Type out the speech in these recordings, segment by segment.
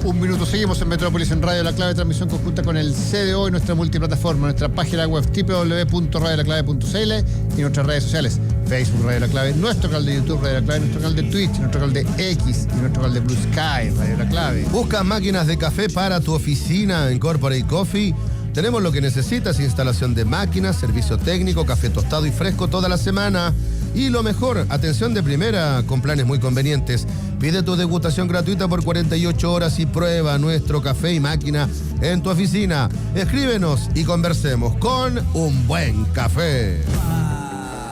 Un minuto, seguimos en Metrópolis en Radio La Clave, transmisión conjunta con el CDO y nuestra multiplataforma, nuestra página web www.radiolaclave.cl y nuestras redes sociales, Facebook Radio La Clave, nuestro canal de YouTube Radio La Clave, nuestro canal de Twitch, nuestro canal de X y nuestro canal de Blue Sky Radio La Clave. Busca máquinas de café para tu oficina en Corporate Coffee. Tenemos lo que necesitas: instalación de máquinas, servicio técnico, café tostado y fresco toda la semana. Y lo mejor, atención de primera con planes muy convenientes. Pide tu degustación gratuita por 48 horas y prueba nuestro café y máquina en tu oficina. Escríbenos y conversemos con un buen café.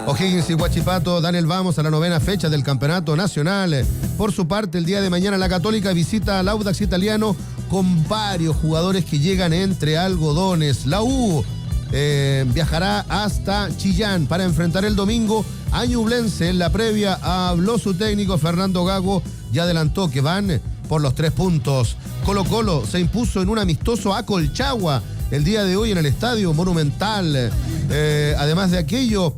O'Higgins y Huachipato dan el vamos a la 9ª fecha del Campeonato Nacional. Por su parte, el día de mañana la Católica visita al Audax Italiano con varios jugadores que llegan entre algodones. La U viajará hasta Chillán para enfrentar el domingo a Ñublense. En la previa habló su técnico Fernando Gago y adelantó que van por los 3 puntos. Colo-Colo se impuso en un amistoso a Colchagua el día de hoy en el Estadio Monumental. Además de aquello,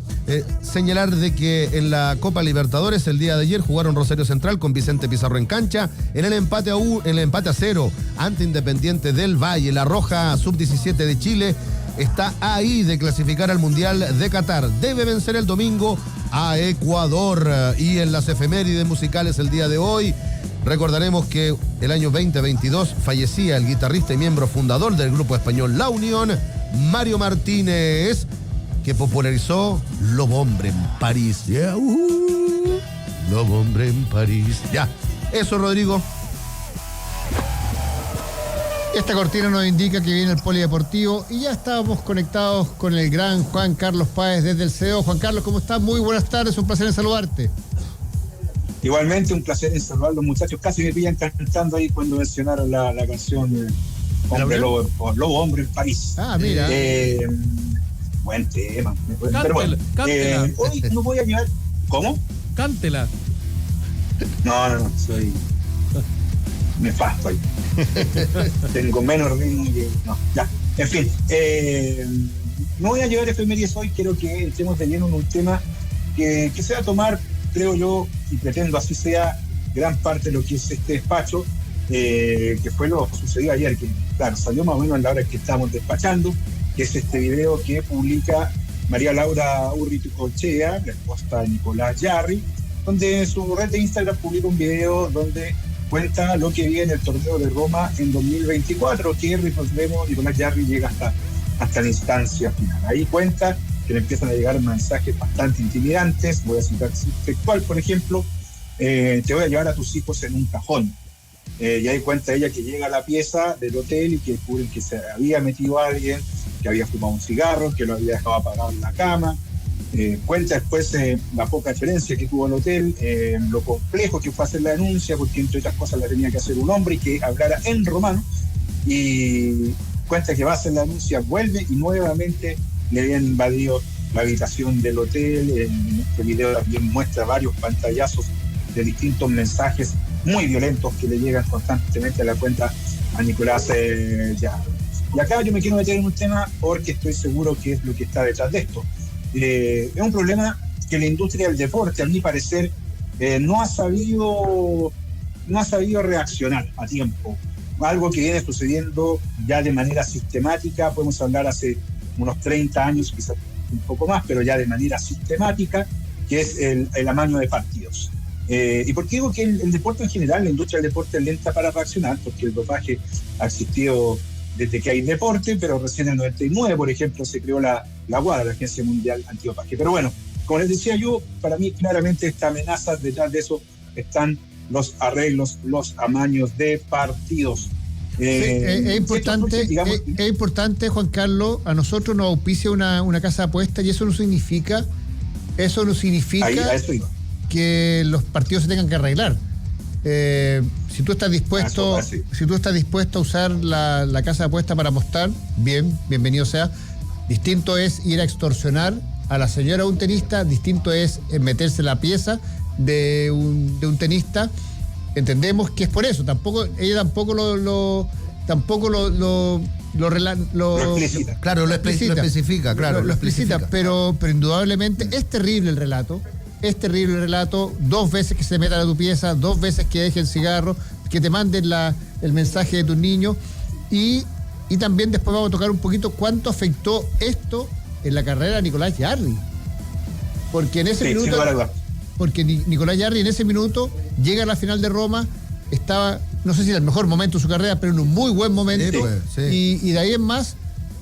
señalar de que en la Copa Libertadores el día de ayer jugaron Rosario Central con Vicente Pizarro en cancha en el empate a 0 ante Independiente del Valle. La Roja Sub-17 de Chile está ahí de clasificar al Mundial de Qatar. Debe vencer el domingo a Ecuador. Y en las efemérides musicales el día de hoy, recordaremos que el año 2022 fallecía el guitarrista y miembro fundador del grupo español La Unión, Mario Martínez, que popularizó Lobo Hombre en París. Yeah, Lobo Hombre en París. Ya, eso, Rodrigo. Esta cortina nos indica que viene el polideportivo y ya estábamos conectados con el gran Juan Carlos Páez desde el CDO. Juan Carlos, ¿cómo estás? Muy buenas tardes, un placer en saludarte. Igualmente, un placer en saludar a los muchachos. Casi me pillan cantando ahí cuando mencionaron la canción Lobo Hombre en París. Ah, mira. Buen tema. Cántela, Pero bueno, cántela. hoy no voy a llevar... ¿Cómo? Cántela. No, soy nefasto ahí. Tengo menos ritmo que... No, ya. En fin, no voy a llevar efemérides hoy. Quiero que entremos de lleno en un tema que se va a tomar, creo yo, y pretendo así sea, gran parte de lo que es este despacho, que fue lo que sucedió ayer, que claro, salió más o menos en la hora que estábamos despachando, que es este video que publica María Laura Urritucochea, la esposa de Nicolás Jarry, donde en su red de Instagram publica un video donde cuenta lo que viene el torneo de Roma en 2024, que recordemos, Nicolás Jarry llega hasta la instancia final. Ahí cuenta que le empiezan a llegar mensajes bastante intimidantes. Voy a citar textual, por ejemplo, te voy a llevar a tus hijos en un cajón. Y ahí cuenta ella que llega a la pieza del hotel y que descubren que se había metido alguien, que había fumado un cigarro, que lo había dejado apagado en la cama. Cuenta después la poca diferencia que tuvo el hotel, lo complejo que fue hacer la denuncia, porque entre otras cosas la tenía que hacer un hombre y que hablara en romano. Y cuenta que va a hacer la denuncia, vuelve y nuevamente le habían invadido la habitación del hotel. En este video también muestra varios pantallazos de distintos mensajes muy violentos que le llegan constantemente a la cuenta a Nicolás Jarry. Y acá yo me quiero meter en un tema porque estoy seguro que es lo que está detrás de esto. Es un problema que la industria del deporte, a mi parecer, no ha sabido reaccionar a tiempo. Algo que viene sucediendo ya de manera sistemática, podemos hablar hace unos 30 años, quizás un poco más, pero ya de manera sistemática, que es el amaño de partidos. ¿Y por qué digo que el deporte en general, la industria del deporte es lenta para reaccionar? Porque el dopaje ha existido desde que hay deporte, pero recién en el 99, por ejemplo, se creó la WADA, la Agencia Mundial Antidopaje. Pero bueno, como les decía yo, para mí claramente esta amenaza, detrás de eso están los arreglos, los amaños de partidos. Es importante, Juan Carlos, a nosotros nos auspicia una casa de apuestas y eso no significa que los partidos se tengan que arreglar. Si tú estás dispuesto a usar la casa de apuestas para apostar, bienvenido sea. Distinto es ir a extorsionar a la señora de un tenista, distinto es meterse en la pieza de un tenista. Entendemos que es por eso. Ella tampoco lo explicita. Claro, lo especifica, claro. Lo explicita, pero indudablemente es terrible el relato. 2 veces que se metan a tu pieza, 2 veces que dejen cigarro, que te manden el mensaje de tus niños. Y también después vamos a tocar un poquito cuánto afectó esto en la carrera de Nicolás Jarry. Porque en ese minuto... Porque Nicolás Jarry en ese minuto llega a la final de Roma, estaba, no sé si era el mejor momento de su carrera, pero en un muy buen momento. Y de ahí en más,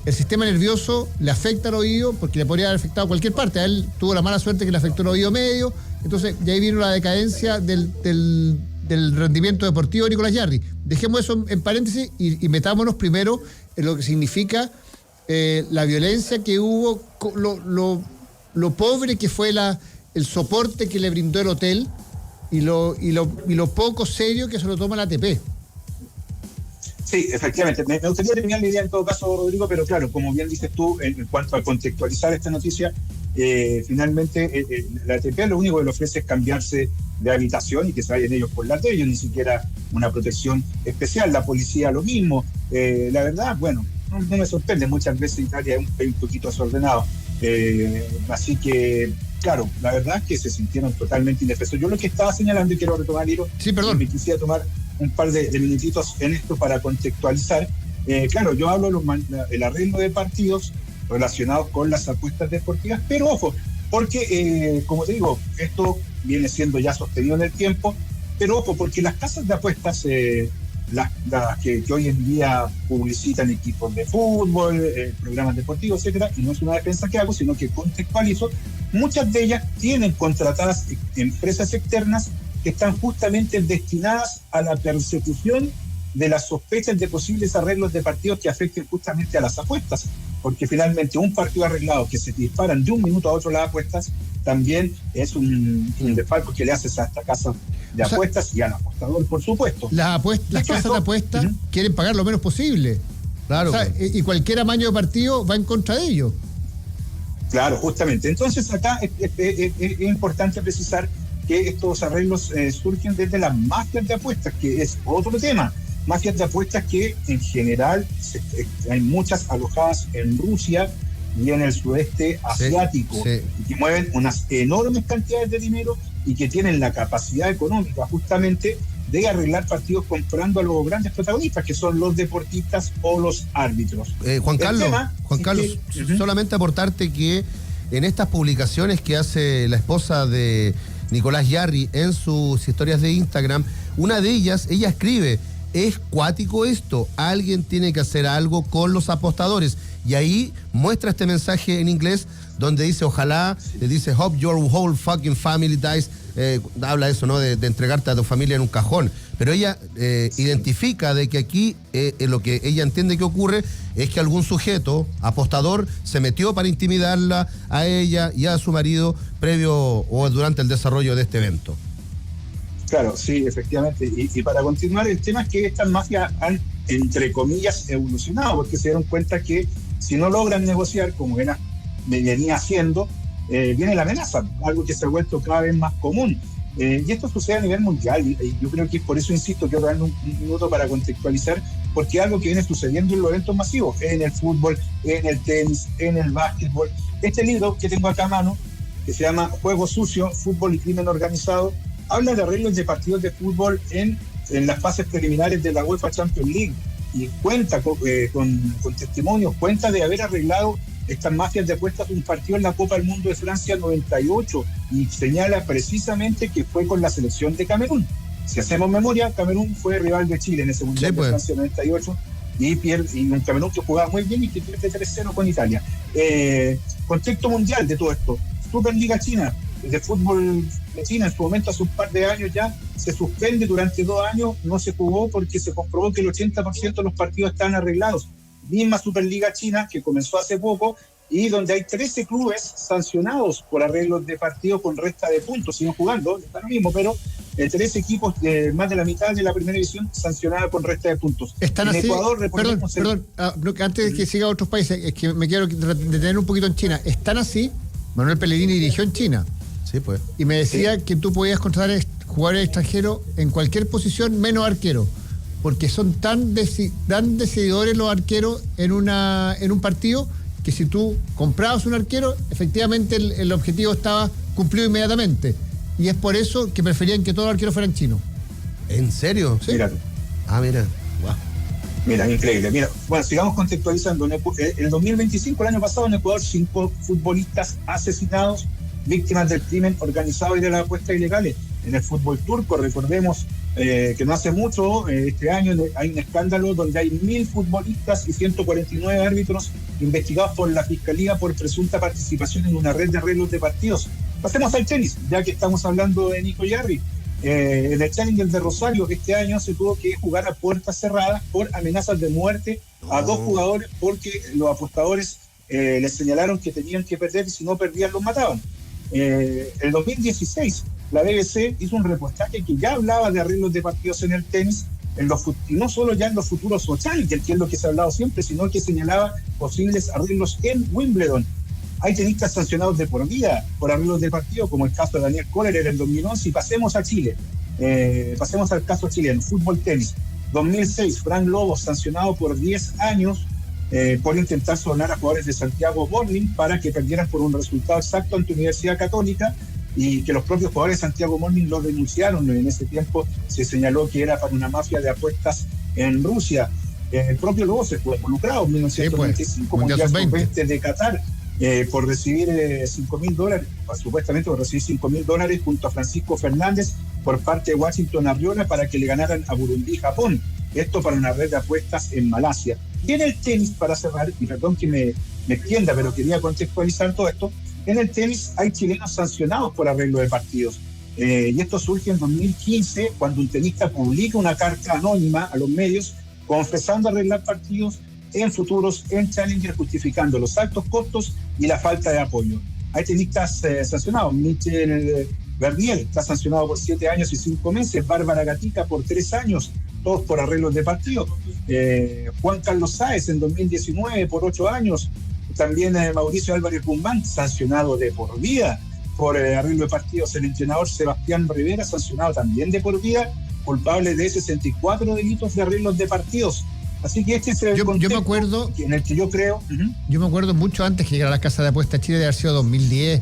el sistema nervioso le afecta al oído, porque le podría haber afectado a cualquier parte. A él tuvo la mala suerte que le afectó el oído medio. Entonces, de ahí vino la decadencia del rendimiento deportivo de Nicolás Jarry. Dejemos eso en paréntesis y metámonos primero en lo que significa la violencia que hubo, lo pobre que fue el soporte que le brindó el hotel y lo poco serio que se lo toma la ATP. Sí, efectivamente. Me gustaría terminar la idea en todo caso, Rodrigo, pero claro, como bien dices tú, en cuanto a contextualizar esta noticia, finalmente la ATP lo único que le ofrece es cambiarse de habitación y que se vayan ellos por la de ellos, ni siquiera una protección especial. La policía lo mismo. La verdad, bueno, no me sorprende, muchas veces Italia es un poquito desordenado. Así que, claro, la verdad es que se sintieron totalmente indefensos. Yo lo que estaba señalando, y quiero retomar, Liro, sí, perdón, me quisiera tomar un par de minutitos en esto para contextualizar. Claro, yo hablo del arreglo de partidos relacionados con las apuestas deportivas, pero ojo, porque, como te digo, esto viene siendo ya sostenido en el tiempo, pero ojo, porque las casas de apuestas, las que hoy en día publicitan equipos de fútbol, programas deportivos, etcétera, y no es una defensa que hago, sino que contextualizo, muchas de ellas tienen contratadas empresas externas que están justamente destinadas a la persecución de las sospechas de posibles arreglos de partidos que afecten justamente a las apuestas, porque finalmente un partido arreglado que se disparan de un minuto a otro las apuestas también es un desfalco que le haces a esta casa de apuestas y al apostador, por supuesto. Las casas de apuestas quieren pagar lo menos posible. Claro. O sea, y cualquier amaño de partido va en contra de ellos. Claro, justamente. Entonces acá es importante precisar que estos arreglos surgen desde las mafias de apuestas, que es otro tema. Mafias de apuestas que en general hay muchas alojadas en Rusia y en el sudeste asiático, y que mueven unas enormes cantidades de dinero y que tienen la capacidad económica justamente de arreglar partidos comprando a los grandes protagonistas, que son los deportistas o los árbitros. Juan Carlos, solamente aportarte que en estas publicaciones que hace la esposa de Nicolás Jarry en sus historias de Instagram, una de ellas, ella escribe: es cuático esto, alguien tiene que hacer algo con los apostadores. Y ahí muestra este mensaje en inglés donde dice, ojalá, le dice, hope your whole fucking family dies. Habla eso, ¿no? De entregarte a tu familia en un cajón. Pero ella identifica de que aquí lo que ella entiende que ocurre es que algún sujeto apostador se metió para intimidarla a ella y a su marido previo o durante el desarrollo de este evento. Claro, sí, efectivamente. Y para continuar, el tema es que estas mafias han, entre comillas, evolucionado, porque se dieron cuenta que si no logran negociar, como venía haciendo, viene la amenaza, algo que se ha vuelto cada vez más común. Y esto sucede a nivel mundial, y yo creo que por eso insisto, quiero darle un minuto para contextualizar, porque es algo que viene sucediendo en los eventos masivos, en el fútbol, en el tenis, en el básquetbol. Este libro que tengo acá a mano, que se llama Juego Sucio, Fútbol y Crimen Organizado, habla de arreglos de partidos de fútbol en las fases preliminares de la UEFA Champions League, y cuenta con testimonios, cuenta de haber arreglado estas mafias de apuestas un partido en la Copa del Mundo de Francia 98, y señala precisamente que fue con la selección de Camerún. Si hacemos memoria, Camerún fue rival de Chile en ese Mundial de Francia 98, y un Camerún que jugaba muy bien y que pierde 3-0 con Italia. Contexto mundial de todo esto. Superliga China, de fútbol de China, en su momento hace un par de años ya, se suspende durante 2 años, no se jugó porque se comprobó que el 80% de los partidos estaban arreglados. Misma Superliga China, que comenzó hace poco, y donde hay 13 clubes sancionados por arreglos de partidos con resta de puntos, siguen jugando, está lo mismo, pero 13 equipos, más de la mitad de la primera división, sancionada con resta de puntos. Están así, Ecuador, perdón, antes de que siga a otros países, es que me quiero detener un poquito en China. Están así, Manuel Pellegrini dirigió en China. Sí, pues. Y me decía que tú podías contratar jugadores extranjeros en cualquier posición menos arquero, porque son tan decididores los arqueros en un partido, que si tú comprabas un arquero, efectivamente el objetivo estaba cumplido inmediatamente. Y es por eso que preferían que todos los arqueros fueran chinos. ¿En serio? Sí. Mira. Mira. Wow. Mira, increíble. Mira, bueno, sigamos contextualizando. El 2025, el año pasado, en Ecuador, 5 futbolistas asesinados, víctimas del crimen organizado y de las apuestas ilegales. En el fútbol turco, recordemos que no hace mucho, este año hay un escándalo donde hay 1.000 futbolistas y 149 árbitros investigados por la Fiscalía por presunta participación en una red de arreglos de partidos. Pasemos al tenis, ya que estamos hablando de Nico Yarri. En el Challenger de Rosario este año se tuvo que jugar a puertas cerradas por amenazas de muerte a 2 jugadores porque los apostadores les señalaron que tenían que perder y si no perdían los mataban. El 2016 la BBC hizo un reportaje que ya hablaba de arreglos de partidos en el tenis, y no solo ya en los futuros Challenger, que es lo que se ha hablado siempre, sino que señalaba posibles arreglos en Wimbledon. Hay tenistas sancionados de por vida por arreglos de partido, como el caso de Daniel Kohler en el 2011, y pasemos a Chile. Pasemos al caso chileno, fútbol tenis. 2006, Fran Lobos sancionado por 10 años por intentar sobornar a jugadores de Santiago Morning para que perdieran por un resultado exacto ante Universidad Católica, y que los propios jugadores de Santiago Morning lo denunciaron. En ese tiempo se señaló que era para una mafia de apuestas en Rusia. El propio Lobos se fue involucrado en 1995 Mundial Sub-20 de Qatar, por recibir $5,000, supuestamente por recibir $5,000 junto a Francisco Fernández por parte de Washington Arriola para que le ganaran a Burundi y Japón. Esto para una red de apuestas en Malasia. Y en el tenis, para cerrar, y perdón que me extienda, pero quería contextualizar todo esto, en el tenis hay chilenos sancionados por arreglo de partidos. Y esto surge en 2015, cuando un tenista publica una carta anónima a los medios confesando arreglar partidos en futuros, en Challenger, justificando los altos costos y la falta de apoyo. Hay tenistas sancionados. Michel Bernier está sancionado por 7 años y 5 meses. Bárbara Gatica por 3 años, todos por arreglos de partido. Juan Carlos Sáez en 2019 por 8 años. También Mauricio Álvarez Guzmán, sancionado de por vida por arreglo de partidos. El entrenador Sebastián Rivera, sancionado también de por vida, culpable de 64 delitos de arreglos de partidos. Así que este es el contexto yo me acuerdo, en el que yo creo. Yo me acuerdo mucho antes que llegara a la Casa de Apuestas Chile, de haber sido 2010,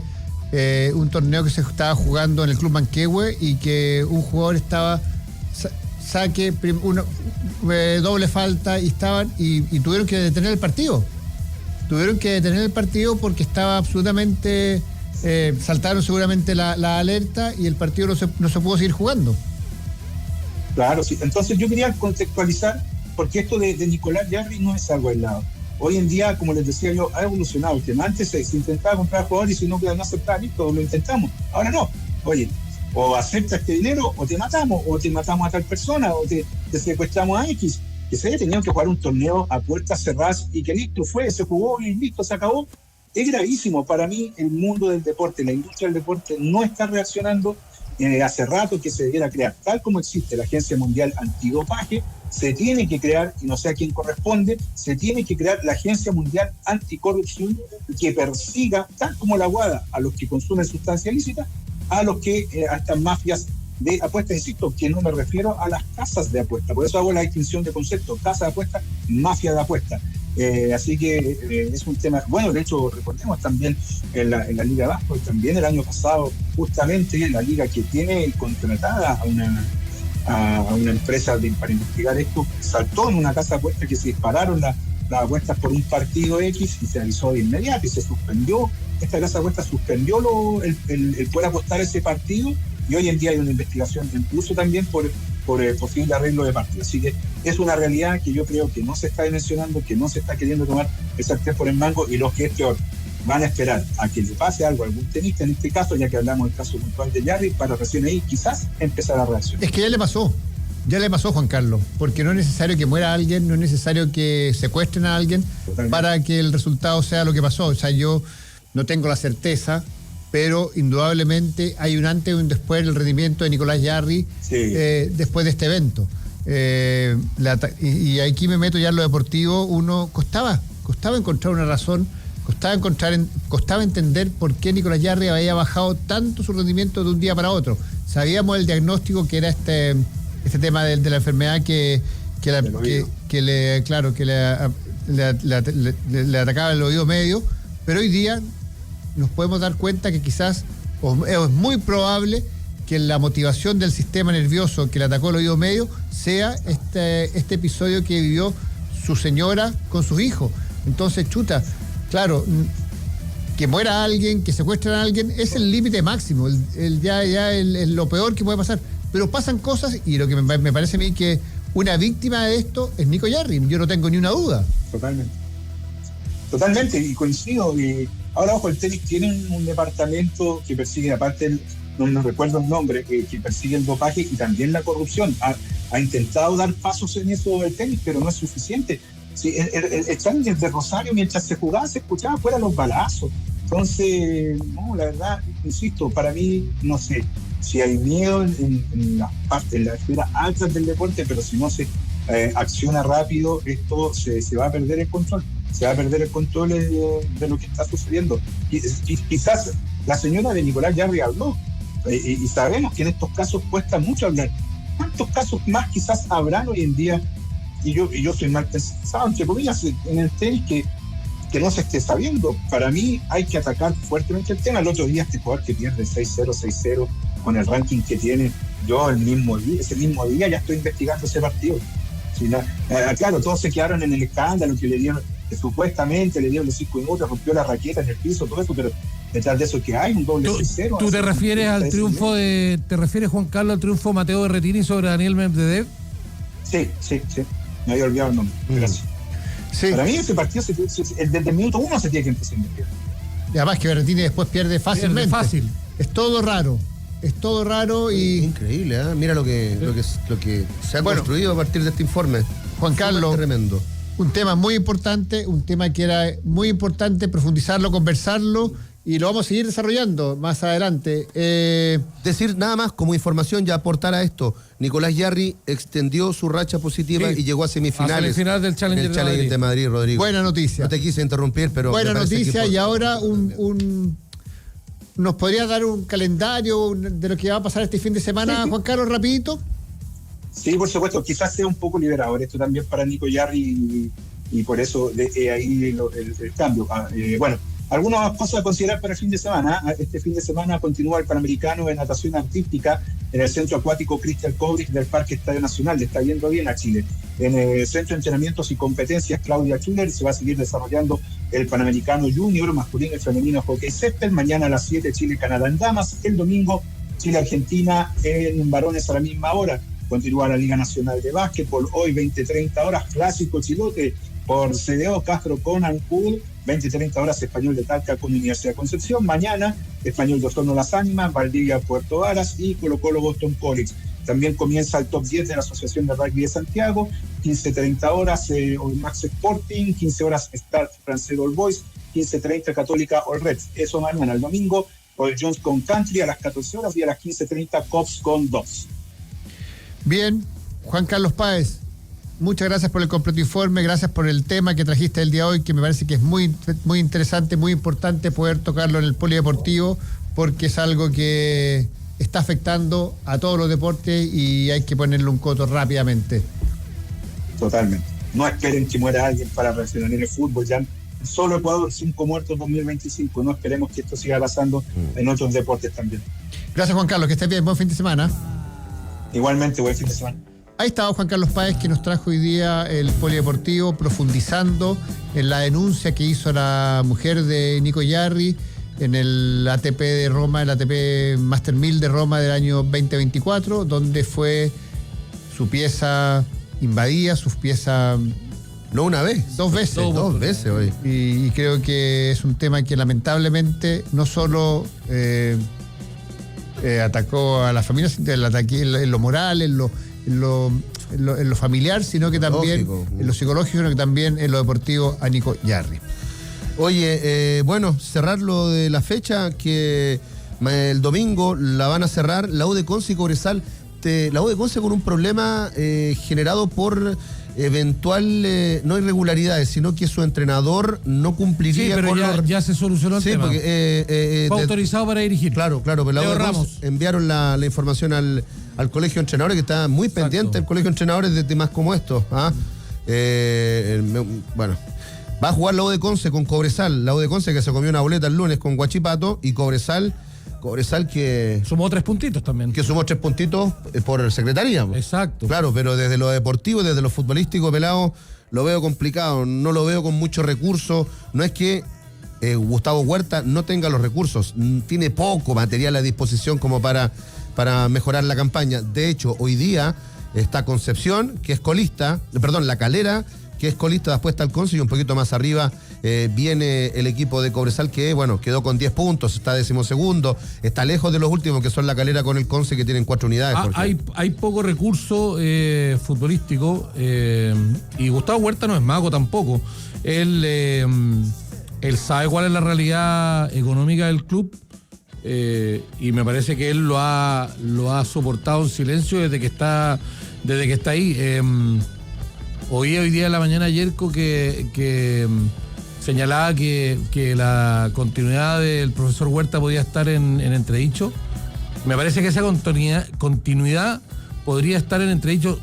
un torneo que se estaba jugando en el Club Manquehue y que un jugador estaba saque, doble falta y tuvieron que detener el partido. Tuvieron que detener el partido porque estaba absolutamente... saltaron seguramente la alerta y el partido no se pudo seguir jugando. Claro, sí. Entonces yo quería contextualizar, porque esto de Nicolás Yarri no es algo aislado. Hoy en día, como les decía yo, ha evolucionado el tema. Antes se intentaba comprar jugadores y si no quedan aceptar, listo, lo intentamos. Ahora no. Oye, o aceptas este dinero o te matamos a tal persona, o te secuestramos a X. Que se haya tenido que jugar un torneo a puertas cerradas y que listo, se jugó y listo, se acabó. Es gravísimo. Para mí, el mundo del deporte, la industria del deporte no está reaccionando. Hace rato que se debiera crear, tal como existe la Agencia Mundial Antidopaje, se tiene que crear, y no sé a quién corresponde, se tiene que crear la Agencia Mundial Anticorrupción que persiga, tal como la UADA, a los que consumen sustancias ilícitas, a los que, a estas mafias de apuestas, insisto, que no me refiero a las casas de apuesta, por eso hago la distinción de concepto, casa de apuesta, mafia de apuesta. Así que es un tema, bueno, de hecho recordemos también en la Liga Vasco, y también el año pasado justamente la liga que tiene contratada a una empresa para investigar esto, saltó en una casa de apuestas que se dispararon las apuestas por un partido X y se avisó de inmediato y se suspendió, esta casa de apuestas suspendió el poder apostar ese partido, y hoy en día hay una investigación incluso también por posible arreglo de partido. Así que es una realidad que yo creo que no se está dimensionando, que no se está queriendo tomar el sartén por el mango, y los que es peor van a esperar a que le pase algo a algún tenista, en este caso, ya que hablamos del caso puntual de Yarri, para recién ahí quizás empezar a reaccionar. Es que ya le pasó, Juan Carlos, porque no es necesario que muera alguien, no es necesario que secuestren a alguien. Totalmente. Para que el resultado sea lo que pasó. O sea, yo no tengo la certeza, pero indudablemente hay un antes y un después del rendimiento de Nicolás Yarri, sí, después de este evento. Y aquí me meto ya en lo deportivo. Uno costaba encontrar una razón, costaba entender por qué Nicolás Yarri había bajado tanto su rendimiento de un día para otro. Sabíamos el diagnóstico que era este tema de la enfermedad que le atacaba el oído medio, pero hoy día nos podemos dar cuenta que quizás, o es muy probable, que la motivación del sistema nervioso que le atacó el oído medio sea este episodio que vivió su señora con sus hijos. Entonces, chuta, claro, que muera alguien, que secuestren a alguien, es el límite máximo, es lo peor que puede pasar. Pero pasan cosas, y lo que me parece a mí que una víctima de esto es Nico Yarri, yo no tengo ni una duda. Totalmente, y coincido. Ahora, ojo, el tenis tiene un departamento que persigue, aparte, no recuerdo el nombre, que persigue el dopaje y también la corrupción. Ha intentado dar pasos en eso del tenis, pero no es suficiente. Sí, el challenge de Rosario, mientras se jugaba, se escuchaba fuera los balazos. Entonces, no, la verdad, insisto, para mí, no sé si hay miedo en las partes, en las esferas altas del deporte, pero si no se acciona rápido, esto se va a perder el control. Se va a perder el control de lo que está sucediendo. Y quizás la señora de Nicolás Yarri habló, y sabemos que en estos casos cuesta mucho hablar. ¿Cuántos casos más quizás habrán hoy en día? Y yo soy mal pensado, entre comillas, en el tenis que no se esté sabiendo. Para mí hay que atacar fuertemente el tema. El otro día este jugador que pierde 6-0, 6-0 con el ranking que tiene, yo ese mismo día ya estoy investigando ese partido. Claro, todos se quedaron en el escándalo que le dieron, que supuestamente le dieron los 5 minutos, rompió la raqueta en el piso, todo eso, pero detrás de eso que hay un doble 6-0. ¿Tú te refieres al triunfo te refieres, Juan Carlos, al triunfo de Mateo Berrettini sobre Daniel Medvedev? Sí, me había olvidado el nombre, gracias. Sí. Para mí ese partido desde el minuto 1 se tiene que empezar a investigar. Y además que Berrettini después pierde fácilmente. Fácil. Es todo raro y... Increíble, ¿eh? Mira lo que se ha construido a partir de este informe. Juan Carlos, tremendo. Un tema muy importante, un tema que era muy importante profundizarlo, conversarlo, y lo vamos a seguir desarrollando más adelante. Decir nada más como información, ya aportar a esto, Nicolás Yarri extendió su racha positiva y llegó a semifinales. A semifinal del Challenger de Madrid, Rodrigo. Buena noticia. No te quise interrumpir, pero... Buena noticia, y ahora ¿nos podría dar un calendario de lo que va a pasar este fin de semana, Juan Carlos, rapidito? Sí, por supuesto, quizás sea un poco liberador esto también para Nico Yarri y por eso ahí el cambio. Bueno, algunas cosas a considerar para el fin de semana. Este fin de semana continúa el Panamericano de Natación Artística en el Centro Acuático Crystal Cobrich del Parque Estadio Nacional. Le está yendo bien a Chile. En el Centro de Entrenamientos y Competencias Claudia Schuller se va a seguir desarrollando el Panamericano Junior, masculino y femenino hockey césped. Mañana a las 7 Chile-Canadá en damas. El domingo Chile-Argentina en varones a la misma hora. Continúa la Liga Nacional de Básquetbol. Hoy 20-30 horas Clásico Chilote por CDO Castro con Ancud. 20-30 horas Español de Talca con Universidad de Concepción. Mañana Español de Osorno Las Ánimas, Valdivia Puerto Varas y Colo-Colo Boston College. También comienza el top 10 de la Asociación de Rugby de Santiago. 15-30 horas Max Sporting, 15 horas Start Francero All Boys, 15-30 Católica All Reds. Eso mañana. El domingo Paul Jones con Country a las 14 horas y a las 15:30 Cops con Dogs. Bien, Juan Carlos Páez, muchas gracias por el completo informe, gracias por el tema que trajiste el día de hoy, que me parece que es muy, muy interesante, muy importante poder tocarlo en el polideportivo, porque es algo que está afectando a todos los deportes y hay que ponerle un coto rápidamente. Totalmente. No esperen que muera alguien para reaccionar en el fútbol. Ya solo Ecuador, 5 muertos en 2025. No esperemos que esto siga pasando en otros deportes también. Gracias, Juan Carlos, que estés bien. Buen fin de semana. Igualmente, buen fin de semana. Ahí estaba Juan Carlos Páez, que nos trajo hoy día el polideportivo, profundizando en la denuncia que hizo la mujer de Nico Yarri en el ATP de Roma, el ATP Master 1000 de Roma del año 2024, donde fue su pieza invadida, sus piezas... No una vez. Dos veces hoy. Y creo que es un tema que lamentablemente no solo atacó a la familia, sino que ataque en lo moral, en lo familiar, sino que también en lo psicológico, sino que también en lo deportivo a Nico Yarri. Oye, bueno, cerrar lo de la fecha, que el domingo la van a cerrar la U de Conce y Cobresal. La U de Conce con un problema generado por eventual, no irregularidades, sino que su entrenador no cumpliría pero con ya se solucionó el tema. Porque, fue autorizado para dirigir. Claro, pero la U de Conce enviaron la información al colegio de entrenadores, que está muy pendiente el colegio de entrenadores de temas como estos. Bueno, va a jugar la U de Conce con Cobresal. La U de Conce que se comió una boleta el lunes con Huachipato, y Cobresal Cobresal que Sumó 3 puntitos también. que sumó 3 puntitos por secretaría. Exacto. Claro, pero desde lo deportivo, desde lo futbolístico, Pelado, lo veo complicado, no lo veo con muchos recursos. No es que Gustavo Huerta no tenga los recursos, tiene poco material a disposición como para mejorar la campaña. De hecho, hoy día está Concepción, que es colista, La Calera, que es colista, después está el Conce y un poquito más arriba viene el equipo de Cobresal que, bueno, quedó con 10 puntos, está 12º, está lejos de los últimos que son La Calera con el Conce que tienen 4 unidades. Hay poco recurso futbolístico y Gustavo Huerta no es mago tampoco. Él sabe cuál es la realidad económica del club y me parece que él lo ha soportado en silencio desde que está ahí. Oí hoy día en la mañana Yerko que señalaba que la continuidad del profesor Huerta podía estar en entredicho. Me parece que esa continuidad podría estar en entredicho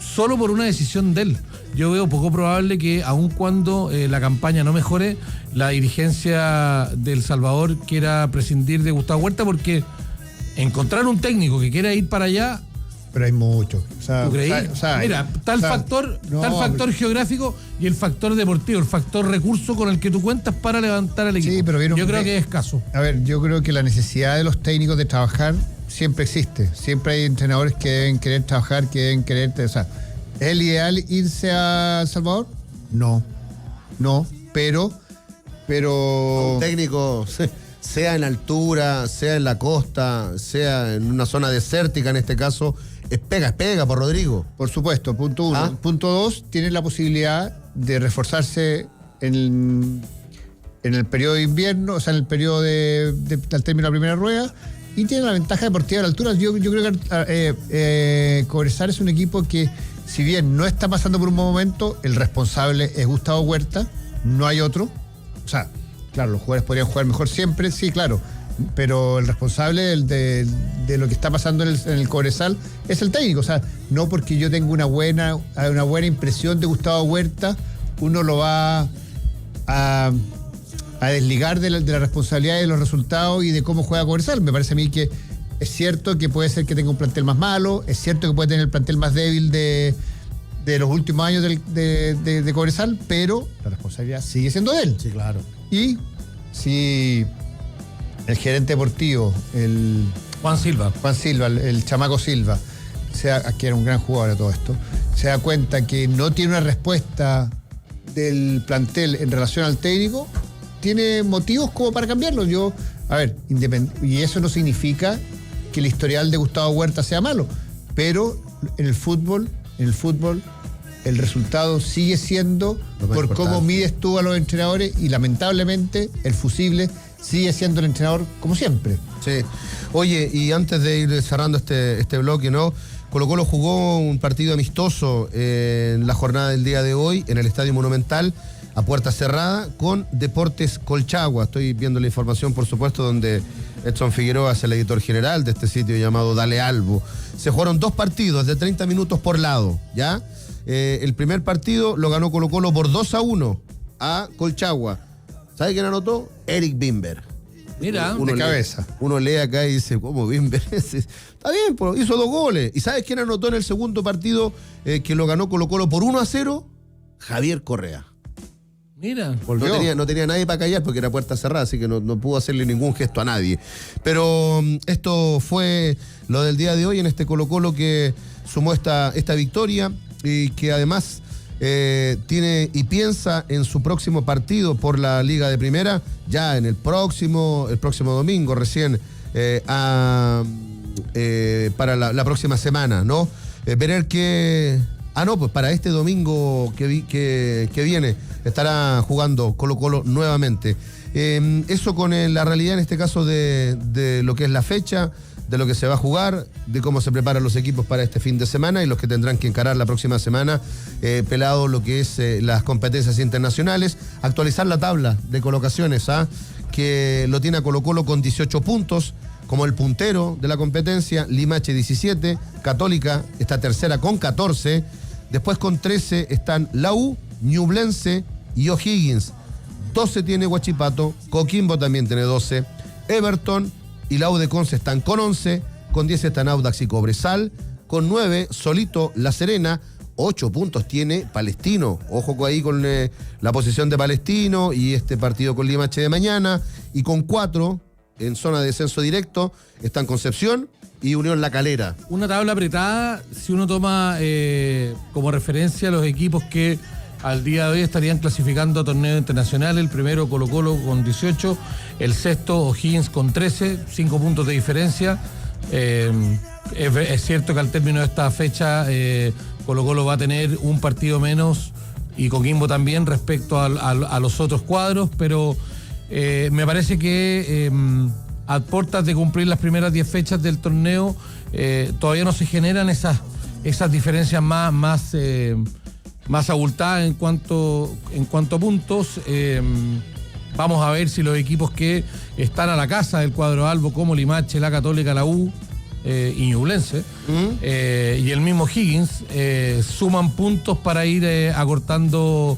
solo por una decisión de él. Yo veo poco probable que, aun cuando la campaña no mejore, la dirigencia del Salvador quiera prescindir de Gustavo Huerta, porque encontrar un técnico que quiera ir para allá. Pero hay mucho. ¿Tú creí? Mira, tal factor geográfico y el factor deportivo, el factor recurso con el que tú cuentas para levantar al equipo. Sí, pero yo creo que es escaso. A ver, yo creo que la necesidad de los técnicos de trabajar siempre existe. Siempre hay entrenadores que deben querer trabajar, que deben querer... ¿Es el ideal irse a El Salvador? No, pero... Un técnico, sea en altura, sea en la costa, sea en una zona desértica en este caso, es pega por Rodrigo. Por supuesto, punto 1. Punto 2, tiene la posibilidad de reforzarse en el periodo de invierno, o sea, en el periodo al término de la primera rueda, y tiene la ventaja deportiva de la altura. Yo creo que Cobresal es un equipo que, si bien no está pasando por un buen momento, el responsable es Gustavo Huerta, no hay otro. O sea, claro, los jugadores podrían jugar mejor siempre, sí, claro, pero el responsable de lo que está pasando en el Cobresal es el técnico. O sea, no porque yo tenga una buena impresión de Gustavo Huerta, uno lo va a desligar de la responsabilidad de los resultados y de cómo juega Cobresal. Me parece a mí que es cierto que puede ser que tenga un plantel más malo, es cierto que puede tener el plantel más débil de los últimos años de Cobresal, pero la responsabilidad sigue siendo de él. Sí, claro. Y si el gerente deportivo, Juan Silva, el chamaco Silva, que era un gran jugador de todo esto, se da cuenta que no tiene una respuesta del plantel en relación al técnico, tiene motivos como para cambiarlo. Y eso no significa que el historial de Gustavo Huerta sea malo, pero en el fútbol el resultado sigue siendo por cómo mides tú a los entrenadores, y lamentablemente el fusible sigue siendo el entrenador como siempre. Sí. Oye, y antes de ir cerrando este bloque, ¿no? Colo-Colo jugó un partido amistoso en la jornada del día de hoy en el Estadio Monumental a puerta cerrada con Deportes Colchagua. Estoy viendo la información, por supuesto, donde Edson Figueroa es el editor general de este sitio llamado Dale Albo. Se jugaron 2 partidos de 30 minutos por lado, ¿ya? El primer partido lo ganó Colo-Colo por 2-1 a Colchagua. ¿Sabe quién anotó? Eric Bimber. Mira, de cabeza. Uno lee acá y dice, ¿cómo Bimber? Está bien, pero hizo 2 goles. ¿Y sabes quién anotó en el segundo partido que lo ganó Colo-Colo por 1-0? Javier Correa. Mira, no tenía nadie para callar porque era puerta cerrada, así que no pudo hacerle ningún gesto a nadie. Pero esto fue lo del día de hoy en este Colo-Colo que sumó esta victoria y que además tiene y piensa en su próximo partido por la Liga de Primera, ya en el próximo domingo recién para la próxima semana, ¿no? Ver que... pues para este domingo que viene estará jugando Colo-Colo nuevamente. Eso con la realidad en este caso de lo que es la fecha, de lo que se va a jugar, de cómo se preparan los equipos para este fin de semana y los que tendrán que encarar la próxima semana, pelado lo que es las competencias internacionales, actualizar la tabla de colocaciones, que lo tiene a Colo-Colo con 18 puntos, como el puntero de la competencia, Limache 17, Católica está tercera con 14, después con 13 están la U, Ñublense y O'Higgins, 12 tiene Huachipato, Coquimbo también tiene 12, Everton, y la U de Conce están con 11, con 10 están Audax y Cobresal, con 9 solito La Serena, 8 puntos tiene Palestino, ojo ahí con la posición de Palestino y este partido con Limache de mañana, y con 4 en zona de descenso directo están Concepción y Unión La Calera. Una tabla apretada, si uno toma como referencia los equipos que al día de hoy estarían clasificando a torneo internacional. El primero Colo-Colo con 18, el sexto O'Higgins con 13, 5 puntos de diferencia. Es cierto que al término de esta fecha Colo-Colo va a tener un partido menos y Coquimbo también respecto a los otros cuadros, pero me parece que a puertas de cumplir las primeras 10 fechas del torneo todavía no se generan esas diferencias más abultadas en cuanto a puntos. Vamos a ver si los equipos que están a la casa del cuadro albo, como Limache, la Católica, la U y Ñublense, y el mismo Higgins, suman puntos para ir acortando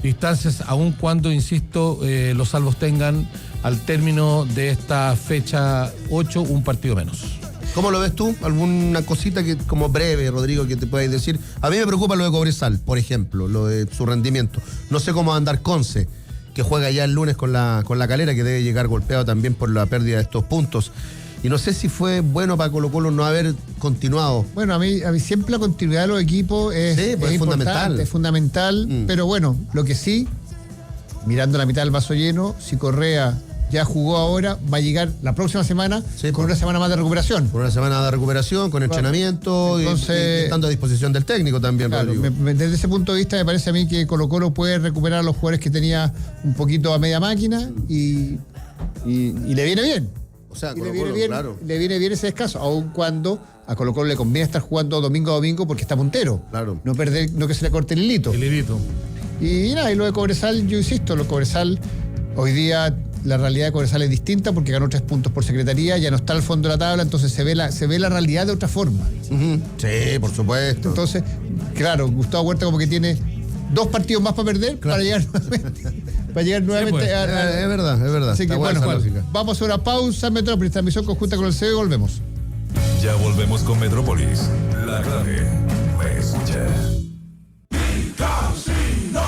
distancias, aun cuando, insisto, los salvos tengan al término de esta fecha 8 un partido menos. ¿Cómo lo ves tú? ¿Alguna cosita que como breve, Rodrigo, que te puedas decir? A mí me preocupa lo de Cobresal, por ejemplo, lo de su rendimiento. No sé cómo va a andar Conce, que juega ya el lunes con la Calera, que debe llegar golpeado también por la pérdida de estos puntos. Y no sé si fue bueno para Colo-Colo no haber continuado. Bueno, a mí siempre la continuidad de los equipos es fundamental. Es fundamental, pero bueno, lo que sí, mirando la mitad del vaso lleno, si Correa ya jugó ahora, va a llegar la próxima semana con una semana más de recuperación. Con una semana de recuperación, con entrenamiento. Entonces, y estando a disposición del técnico también. Claro, desde ese punto de vista me parece a mí que Colo-Colo puede recuperar a los jugadores que tenía un poquito a media máquina y le viene bien. O sea, le viene bien ese descanso, aun cuando a Colo-Colo le conviene estar jugando domingo a domingo porque está puntero. Claro. No que se le corte el hilito. Y nada, y lo de Cobresal, yo insisto, lo de Cobresal, hoy día la realidad de Cobresal es distinta porque ganó 3 puntos por secretaría, ya no está al fondo de la tabla, entonces se ve la realidad de otra forma. Sí, por supuesto. Entonces, claro, Gustavo Huerta como que tiene 2 partidos más para perder, claro, para llegar nuevamente pues. Es verdad. Así que bueno, vamos a una pausa. Metrópolis, transmisión conjunta con el CEO y volvemos. Ya volvemos con Metrópolis. La clave es ya.